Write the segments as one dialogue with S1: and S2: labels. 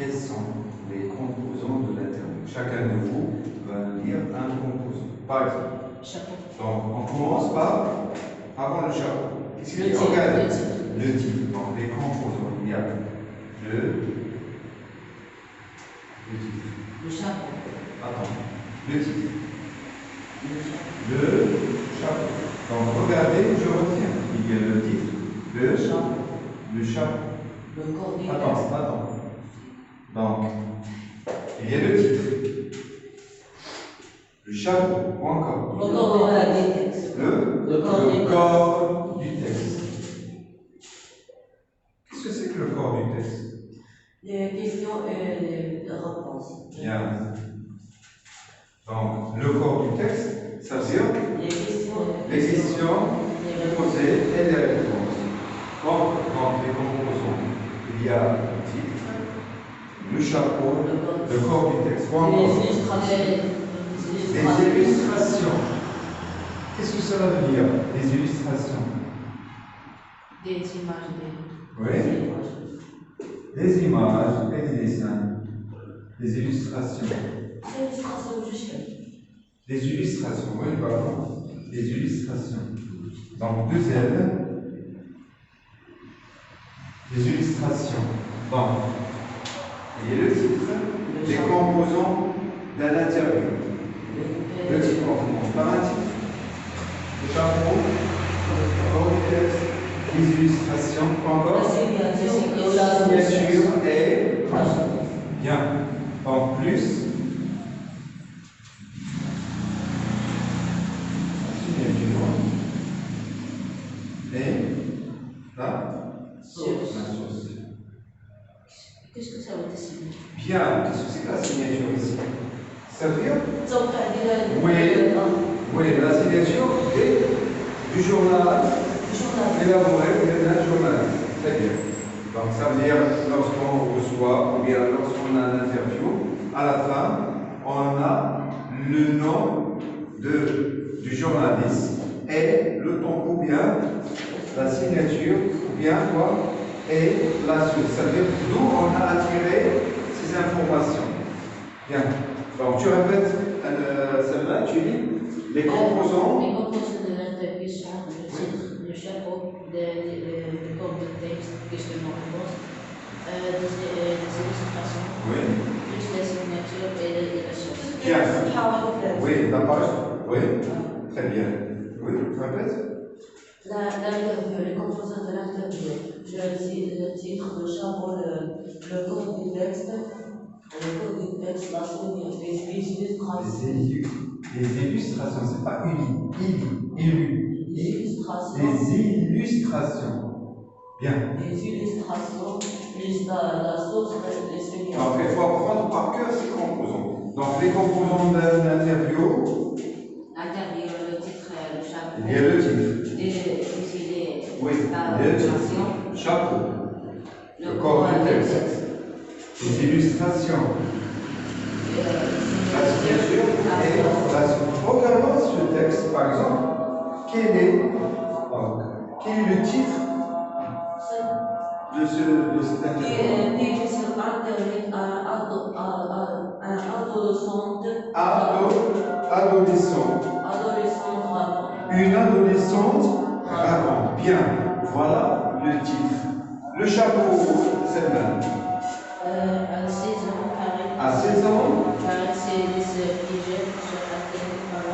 S1: quels sont les composants de l'interview. Chacun de vous va nous dire un composant. Par exemple,
S2: Chapeau.
S1: donc on commence par avant le chapeau. Qu'est-ce qu'il y a?
S2: titre.
S1: Regardez le titre. Donc les composants, il y a le titre.
S2: Le chapeau.
S1: Attends, le titre.
S2: Le chapeau.
S1: Le chapeau. Donc regardez, je retiens. Il y a le titre, le
S2: chapeau.
S1: Le chapeau.
S2: Le corps du
S1: Attends. Donc, il y a le titre. Le chapeau, ou encore.
S2: Le corps du texte.
S1: Le corps du texte. Qu'est-ce que c'est que le corps du texte?
S2: Les questions et les réponses.
S1: Bien. Donc, le corps du texte, ça veut dire
S2: les questions
S1: posées et les réponses. Donc, dans les composants, il y a le titre, le chapeau, le corps du texte. Les illustrations. Qu'est-ce que cela veut dire, les illustrations?
S2: Des images.
S1: Oui. Des images et des dessins. Des illustrations. Des illustrations, oui, pardon. Des illustrations. Donc, deux L. Des illustrations. Donc, il y a le titre, les composants de l'interview. Le titre, on commence par un titre. Le chapeau, le corps du texte, les illustrations, encore. La signature et bien. En plus, et là,
S2: Qu'est-ce que ça veut dire?
S1: bien, qu'est-ce que c'est que la signature ici? Ça veut dire? Oui, la signature est du journal élaboré d'un journaliste. Très bien. Donc ça veut dire lorsqu'on reçoit ou bien lorsqu'on a un interview, à la fin, on a le nom du journaliste et le ton ou bien la signature ou bien quoi et la suite. Ça veut dire d'où on a attiré ces informations. Bien. Donc tu répètes celle-là, tu dis les composants.
S2: Les composants de l'interview sont le titre, le chapeau, le corps de texte, questionnement-réponse, des illustrations, plus les signatures et la source.
S1: Bien. Oui, la page. Oui, très bien. Oui, tu répètes.
S2: L'interview, les composants de l'interview. Le titre, le chapeau, le corps du texte, la signature, les illustrations.
S1: Les illustrations, c'est pas
S2: Les illustrations.
S1: Les illustrations. Bien.
S2: Les illustrations, plus la source, les signatures.
S1: Donc, il faut apprendre par cœur ces composants. Donc, les composants de l'interview.
S2: L'interview, le titre, le chapeau.
S1: Il y a le titre.
S2: Le
S1: chapeau. Le corps du texte. Les illustrations. La signature et la suite. Regardons ce texte, par exemple. Quel est le titre de cet interview? Une adolescente raconte. Bien, voilà le titre. Le chapeau, celle-là.
S2: À 16 ans, Paris.
S1: À 16 ans.
S2: Paris, c'est piégé sur la tête par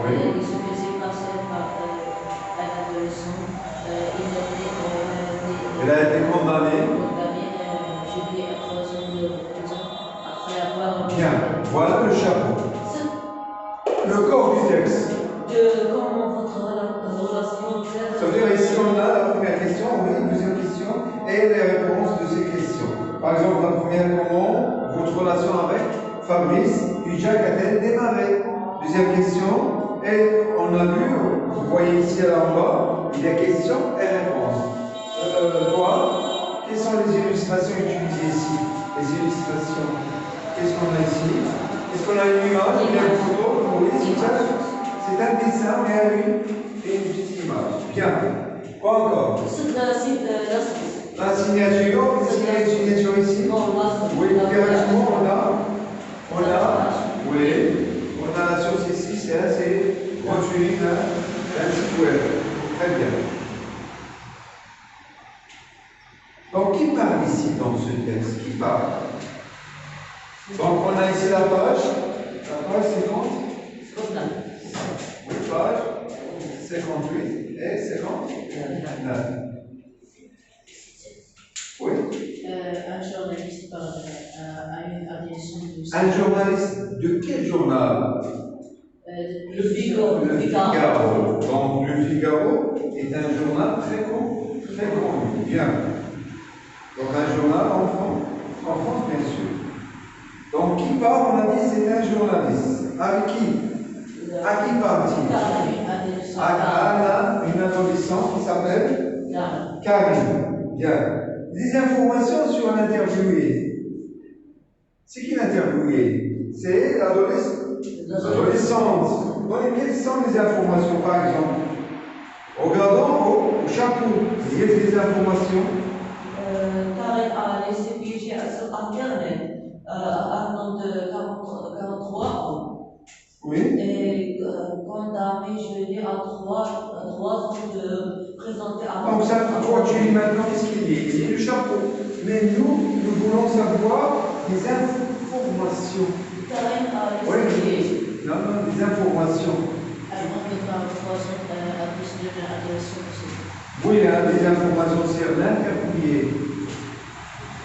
S2: il se faisait passer par un adolescent.
S1: Il a été condamné.
S2: J'ai à 3 ans de prison après avoir.
S1: Bien, voilà le chapeau. Le corps du texte.
S2: Comment votre relation.
S1: Ça veut dire ici on a la première question, oui, deuxième question et les réponses de ces questions. Par exemple, la première, comment votre relation avec Fabrice Ujak a-t-elle démarré? Deuxième question, et on a vu, vous voyez ici en bas, il y a questions et réponses. Toi, quelles sont les illustrations utilisées ici? Les illustrations. Qu'est-ce qu'on a ici? Est-ce qu'on a une image, une photo? Oui, c'est un dessin, mais une petite image. Bien. Quoi encore?
S2: La source.
S1: La signature ici. Oui, directement, on a la source ici, c'est assez rotulé, un site web. Très bien. Donc, qui parle ici dans ce texte? Qui parle? Donc, on a ici la page 50. Oui, page 58 et 59. Oui.
S2: Un journaliste parle à une adresse du
S1: Un journaliste de quel journal?
S2: Le Figaro.
S1: Donc, le Figaro est un journal très connu. Bien. Donc, un journal en France, bien sûr. Donc, qui parle? On a dit c'est un journaliste. Avec qui? À qui parle-t-il? À une adolescente qui s'appelle Karine. Bien. Des informations sur l'interviewé. C'est qui l'interviewé? C'est l'adolescente. Donc, quelles sont les informations, par exemple? Regardons au chapeau. Il y a des informations.
S2: Karen a laissé piéger sur Internet un homme de 43 ans.
S1: Oui.
S2: Et condamné, gelé à 3 ans de présenter à
S1: Donc, ça, toi, tu dis maintenant, qu'est-ce qu'il dit? Il dit le chapeau. Mais nous voulons savoir des informations.
S2: Karen a laissé piéger.
S1: Non, des informations.
S2: Un homme de 43 ans a plus de l'agression aussi.
S1: Oui, hein, des informations sur l'interviewé.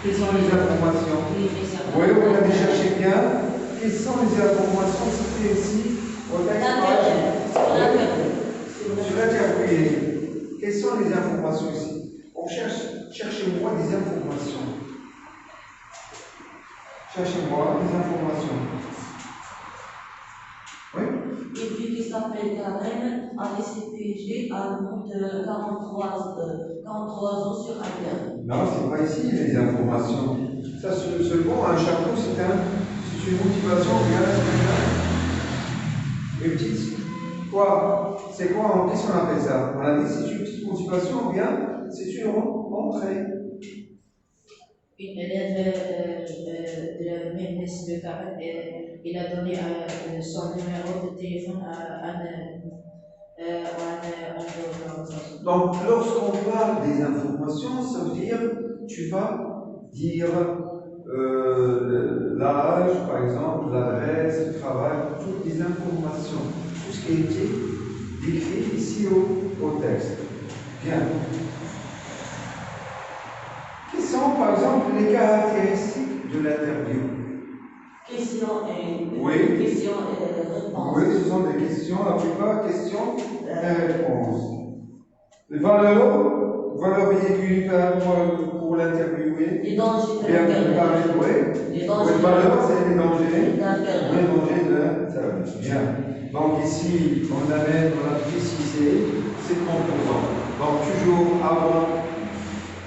S1: Quelles sont les informations? Oui, on a déjà cherché bien. Quelles sont les informations citées ici au texte? Sur l'interviewé. Quelles sont les informations ici? On cherchez-moi des informations. Cherchez-moi des informations. Oui?
S2: Et puis qui s'appelle Karen a laissé piéger un homme de 43 ans sur Internet.
S1: Non, c'est pas ici les informations. Ça, seulement un chapeau, c'est une motivation bien. Une petite. Quoi? C'est quoi? Qu'est-ce qu'on appelle ça? On a dit c'est une petite motivation ou bien c'est une entrée.
S2: Une élève de la même lycée de Karen, il a donné son numéro de téléphone à un
S1: Donc, lorsqu'on parle des informations, ça veut dire tu vas dire l'âge, par exemple, l'adresse, le travail, toutes les informations, tout ce qui a été décrit ici au texte. Bien. Quelles sont, par exemple, les caractéristiques de l'interview?
S2: Questions et réponses.
S1: Oui, ce sont des questions, la plupart questions et réponses. Les valeurs véhiculées pour l'interviewer.
S2: Les dangers de
S1: l'interview. Oui. Les valeurs, c'est les dangers. Les dangers de service. Bien. Donc ici, on a précisé ces composants. Donc toujours avant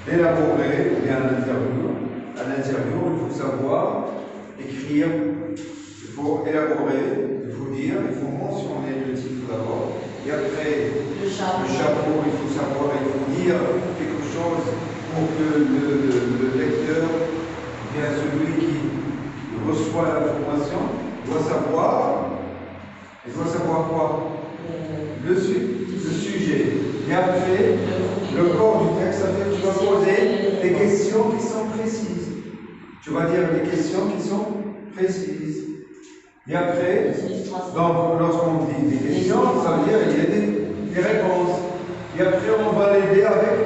S1: d'élaborer bien l'interview, il faut savoir écrire, il faut élaborer, il faut dire, il faut mentionner le titre d'abord. Et après, le chapeau, il faut savoir, il faut dire quelque chose pour que le lecteur, bien celui qui reçoit l'information, doit savoir quoi? Le sujet. Et après, le corps du texte, ça veut dire que tu vas poser des questions qui sont précises. Tu vas dire des questions qui sont précises. Et après, donc lorsqu'on dit des questions, ça veut dire qu'il y a des réponses. Et après, on va l'aider avec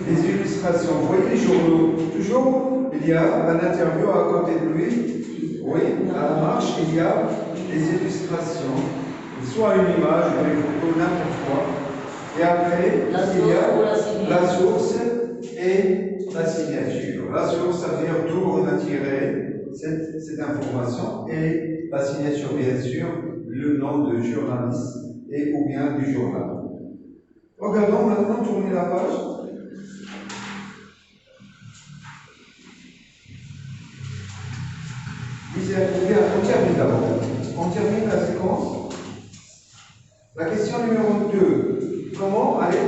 S1: des illustrations. Vous voyez les journaux, toujours, il y a un interview à côté de lui. Oui, à la marche, il y a des illustrations. Soit une image, une photo, n'importe quoi. Et après, il y a la source et la signature. La source, ça veut dire d'où on a tiré cette information, et la signature, bien sûr, le nom de journaliste et ou bien du journal. Regardons maintenant, tourner la page. On termine d'abord. On termine la séquence. La question numéro 2. Comment a-t-il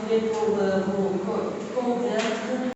S2: fait voulez pour vous